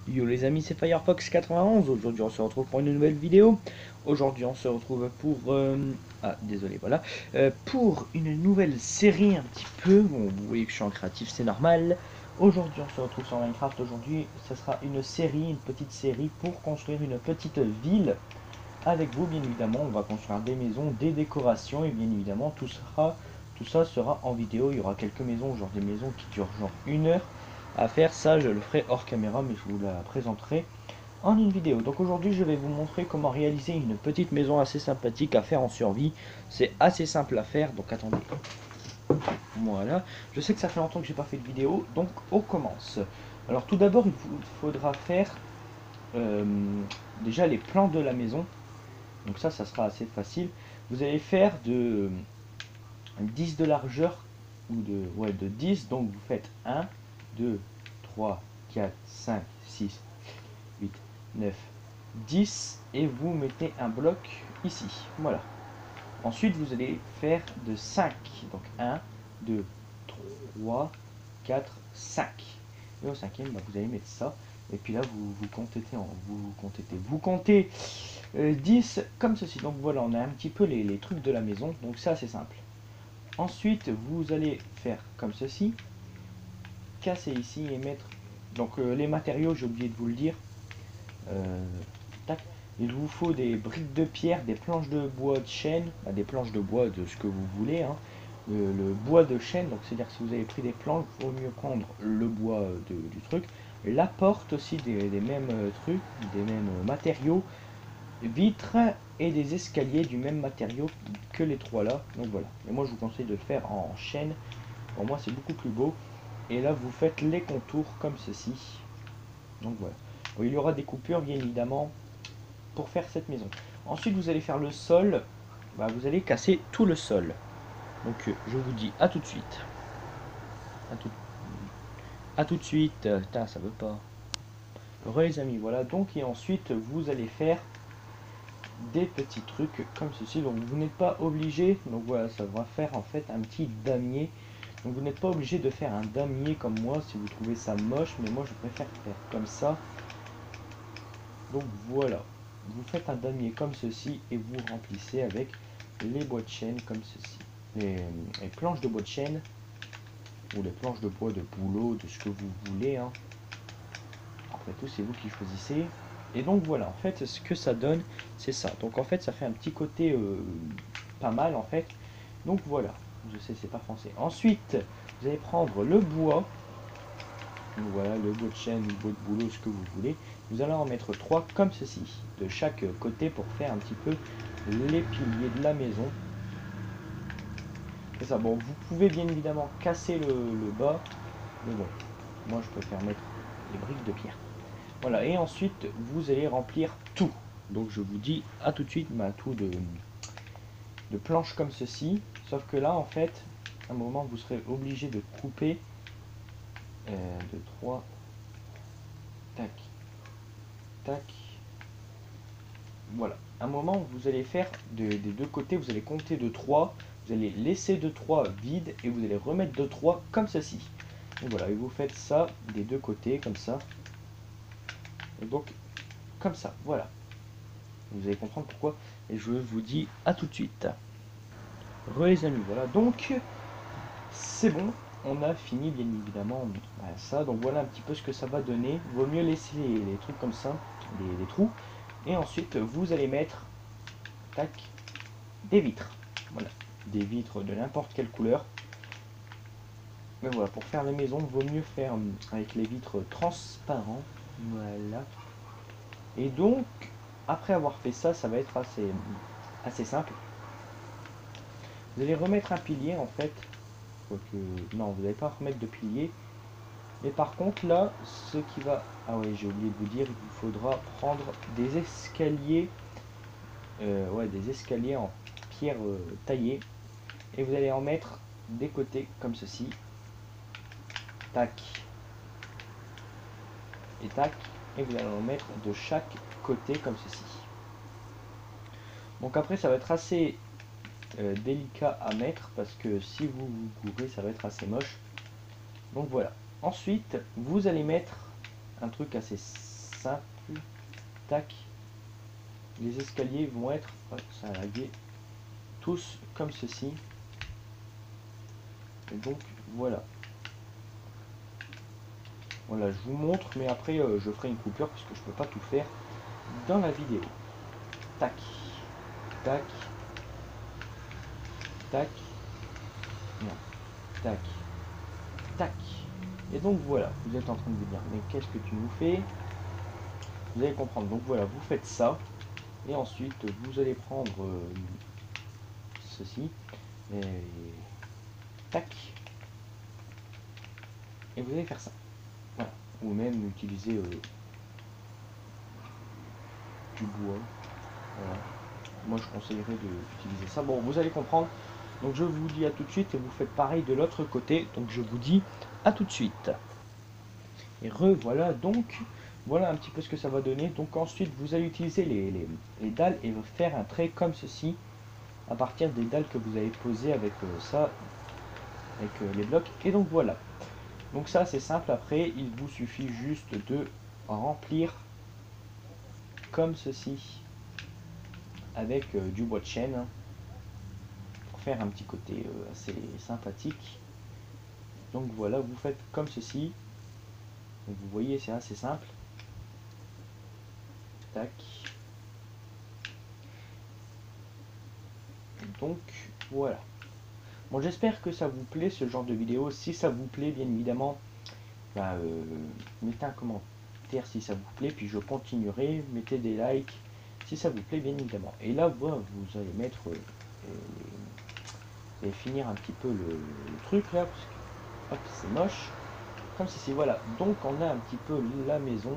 Yo les amis, c'est Firefox91. Aujourd'hui, on se retrouve pour une nouvelle vidéo. Aujourd'hui, on se retrouve pour ah, désolé, voilà, pour une nouvelle série un petit peu. Bon, vous voyez que je suis en créatif, c'est normal. Aujourd'hui, on se retrouve sur Minecraft. Aujourd'hui, ce sera une série, une petite série pour construire une petite ville avec vous, bien évidemment. On va construire des maisons, des décorations et bien évidemment, tout ça sera en vidéo. Il y aura quelques maisons, genre des maisons qui durent genre 1 heure à faire. Ça, je le ferai hors caméra, mais je vous la présenterai en une vidéo. Donc aujourd'hui, je vais vous montrer comment réaliser une petite maison assez sympathique à faire en survie. C'est assez simple à faire, donc attendez. Voilà. Je sais que ça fait longtemps que j'ai pas fait de vidéo, donc on commence. Alors tout d'abord, il vous faudra faire euh, déjà les plans de la maison. Donc ça sera assez facile. Vous allez faire de 10 de largeur, ou de 10, donc vous faites 1, 2, 3, 4, 5, 6, 8, 9, 10, et vous mettez un bloc ici. Voilà. Ensuite, vous allez faire de 5. Donc 1, 2, 3, 4, 5. Et au cinquième, bah, vous allez mettre ça. Et puis là, vous comptez 10 comme ceci. Donc voilà, on a un petit peu les trucs de la maison. Donc c'est assez simple. Ensuite, vous allez faire comme ceci. Casser ici et mettre... Donc les matériaux, j'ai oublié de vous le dire. Euh, tac. Il vous faut des briques de pierre, des planches de bois de chêne, bah, des planches de bois de ce que vous voulez, hein. Le bois de chêne, donc c'est-à-dire que si vous avez pris des planches, il vaut mieux prendre le bois du truc. La porte aussi des mêmes trucs, des mêmes matériaux, vitres et des escaliers du même matériau que les trois là. Donc voilà. Et moi je vous conseille de le faire en chêne. Pour moi c'est beaucoup plus beau. Et là vous faites les contours comme ceci. Donc voilà. Bon, il y aura des coupures bien évidemment pour faire cette maison. Ensuite, vous allez faire le sol. Bah, vous allez casser tout le sol. Donc, je vous dis à tout de suite. À tout, à tout de suite. Putain, ça veut pas. Re les amis, voilà. Donc, et ensuite, vous allez faire des petits trucs comme ceci. Donc, vous n'êtes pas obligé. Donc, voilà, ça va faire en fait un petit damier. Donc, vous n'êtes pas obligé de faire un damier comme moi si vous trouvez ça moche. Mais moi, je préfère faire comme ça. Donc, voilà. Vous faites un damier comme ceci et vous remplissez avec les bois de chêne comme ceci. Les, les planches de bois de chêne ou les planches de bois de bouleau, de ce que vous voulez, hein. Après tout, c'est vous qui choisissez. Et donc voilà, en fait, ce que ça donne, c'est ça. Donc en fait, ça fait un petit côté pas mal en fait. Donc voilà, je sais, c'est pas français. Ensuite, vous allez prendre le bois. Donc voilà, le bois de chêne, le bois de bouleau, ce que vous voulez. Vous allez en mettre trois comme ceci, de chaque côté pour faire un petit peu les piliers de la maison. C'est ça. Bon, vous pouvez bien évidemment casser le bas, mais bon, moi je préfère mettre les briques de pierre. Voilà, et ensuite vous allez remplir tout. Donc je vous dis à tout de suite, bah, tout de planches comme ceci. Sauf que là, en fait, à un moment, vous serez obligé de couper de 3, tac, tac. Voilà. À un moment, vous allez faire des deux côtés, vous allez compter de 3. Vous allez laisser de 3 vide et vous allez remettre de 3 comme ceci. Donc voilà, et vous faites ça des deux côtés, comme ça. Et donc, comme ça, voilà. Vous allez comprendre pourquoi. Et je vous dis à tout de suite. Re les amis, voilà. Donc, c'est bon. On a fini, bien évidemment, ça. Donc voilà un petit peu ce que ça va donner. Vaut mieux laisser les trucs comme ça, les trous. Et ensuite, vous allez mettre, tac, des vitres. Voilà. Des vitres de n'importe quelle couleur. Mais voilà, pour faire les maisons, vaut mieux faire avec les vitres transparents. Voilà. Et donc, après avoir fait ça, ça va être assez simple. Vous allez remettre un pilier en fait. Quoique, non, vous n'allez pas remettre de pilier. Mais par contre, là, ce qui va... Ah ouais, j'ai oublié de vous dire, il vous faudra prendre des escaliers. Ouais, des escaliers en pierre taillée. Et vous allez en mettre des côtés comme ceci. Tac. Et tac. Et vous allez en mettre de chaque côté comme ceci. Donc après, ça va être assez délicat à mettre parce que si vous vous gourrez, ça va être assez moche. Donc voilà. Ensuite, vous allez mettre un truc assez simple. Tac. Les escaliers vont être, ça a lagué, tous comme ceci. Et donc voilà. Voilà, je vous montre, mais après je ferai une coupure parce que je peux pas tout faire dans la vidéo. Tac, tac, tac, non, tac, tac. Et donc voilà, vous êtes en train de vous dire, mais qu'est-ce que tu nous fais? Vous allez comprendre. Donc voilà, vous faites ça. Et ensuite, vous allez prendre ceci. Et tac. Et vous allez faire ça. Voilà. Ou même utiliser du bois. Voilà. Moi, je conseillerais d'utiliser ça. Bon, vous allez comprendre. Donc je vous dis à tout de suite et vous faites pareil de l'autre côté. Donc je vous dis à tout de suite. Et revoilà donc. Voilà un petit peu ce que ça va donner. Donc ensuite, vous allez utiliser les dalles et vous faire un trait comme ceci. À partir des dalles que vous avez posées avec ça, avec les blocs. Et donc voilà. Donc ça c'est simple. Après il vous suffit juste de remplir comme ceci avec du bois de chêne, hein, pour faire un petit côté assez sympathique. Donc voilà, vous faites comme ceci. Donc vous voyez, c'est assez simple. Tac. Donc voilà. Bon, j'espère que ça vous plaît ce genre de vidéo. Si ça vous plaît, bien évidemment, bah, mettez un commentaire si ça vous plaît, puis je continuerai. Mettez des likes si ça vous plaît, bien évidemment. Et là, bah, vous allez mettre et finir un petit peu le truc là, parce que hop, c'est moche. Comme ceci, voilà. Donc on a un petit peu la maison.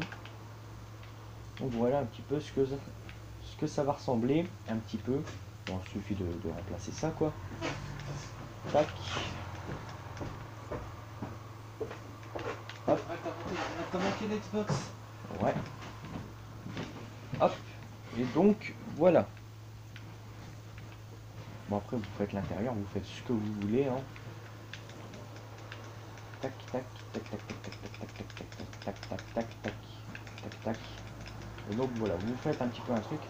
Donc voilà un petit peu ce que ça va ressembler, un petit peu. Bon, il suffit de remplacer ça, quoi. Tac. Hop. T'as manqué l'Xbox. Ouais. Hop. Et donc, voilà. Bon, après, vous faites l'intérieur, vous faites ce que vous voulez, hein. Tac, tac, tac, tac, tac, tac, tac, tac, tac, tac, tac, tac, tac, tac, tac. Et donc, voilà, vous faites un petit peu un truc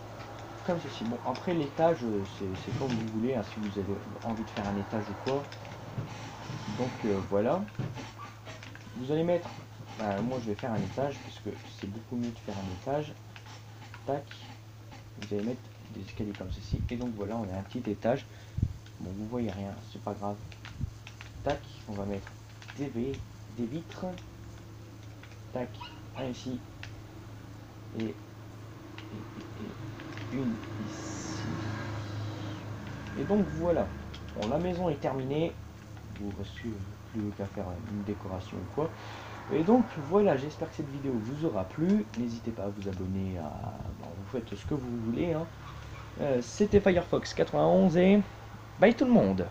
comme ceci. Bon, après, l'étage, c'est comme vous voulez, hein, si vous avez envie de faire un étage ou quoi. Donc, voilà. Vous allez mettre... moi, je vais faire un étage, parce que c'est beaucoup mieux de faire un étage. Tac. Vous allez mettre des escaliers comme ceci. Et donc, voilà, on a un petit étage. Bon, vous voyez rien, c'est pas grave. Tac, on va mettre des vitres. Tac, un ici. Et une ici. Et donc voilà. Bon, la maison est terminée. Il ne vous reste plus qu'à faire une décoration ou quoi. Et donc voilà, j'espère que cette vidéo vous aura plu. N'hésitez pas à vous abonner à... Bon, vous faites ce que vous voulez, hein. C'était Firefox 91 et bye tout le monde.